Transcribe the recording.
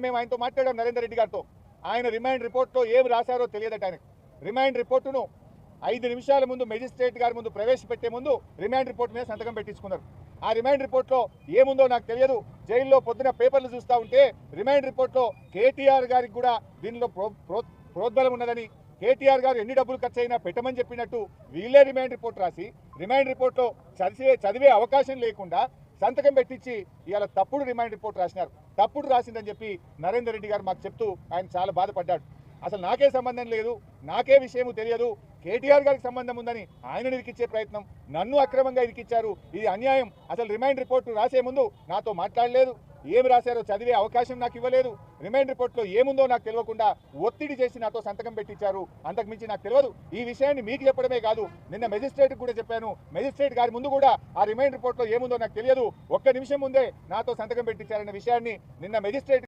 మేము ఆయనతో మాట్లాడాం నరేందర్ రెడ్డి గారితో. ఆయన రిమాండ్ రిపోర్ట్లో ఏం రాశారో తెలియదట ఆయనకు. రిమాండ్ రిపోర్టును 5 నిమిషాల ముందు మెజిస్ట్రేట్ గారి ముందు ప్రవేశపెట్టే ముందు రిమాండ్ రిపోర్ట్ మీద సంతకం పెట్టించుకున్నారు. ఆ రిమాండ్ రిపోర్ట్లో ఏముందో నాకు తెలియదు. జైల్లో పొద్దున పేపర్లు చూస్తూ ఉంటే రిమాండ్ రిపోర్ట్లో కేటీఆర్ గారికి కూడా దీనిలో ప్రోద్బలం ఉన్నదని, కేటీఆర్ గారు ఎన్ని డబ్బులు ఖర్చు అయినా పెట్టమని చెప్పినట్టు వీళ్ళే రిమాండ్ రిపోర్ట్ రాసి రిమాండ్ రిపోర్ట్లో చదివే అవకాశం లేకుండా సంతకం పెట్టించి ఇవాళ తప్పుడు రిమాండ్ రిపోర్ట్ రాసినారు. తప్పుడు రాసిందని చెప్పి నరేందర్ రెడ్డి గారు మాకు చెప్తూ ఆయన చాలా బాధపడ్డాడు. అసలు నాకే సంబంధం లేదు, నాకే విషయము తెలియదు, కేటీఆర్ గారికి సంబంధం ఉందని ఆయన ఇరికిచ్చే ప్రయత్నం, నన్ను అక్రమంగా ఇరికిచ్చారు, ఇది అన్యాయం, అసలు రిమాండ్ రిపోర్టు రాసే ముందు నాతో మాట్లాడలేదు, ఏమి రాశారో చదివే అవకాశం నాకు ఇవ్వలేదు, రిమాండ్ రిపోర్ట్లో ఏముందో నాకు తెలియకుండా ఒత్తిడి చేసి నాతో సంతకం పెట్టించారు, అంతకుమించి నాకు తెలియదు. ఈ విషయాన్ని మీకు చెప్పడమే కాదు, నిన్న మెజిస్ట్రేట్కి కూడా చెప్పాను. మెజిస్ట్రేట్ గారి ముందు కూడా ఆ రిమాండ్ రిపోర్ట్లో ఏముందో నాకు తెలియదు, ఒక్క నిమిషం ముందే నాతో సంతకం పెట్టించారన్న విషయాన్ని నిన్న మెజిస్ట్రేట్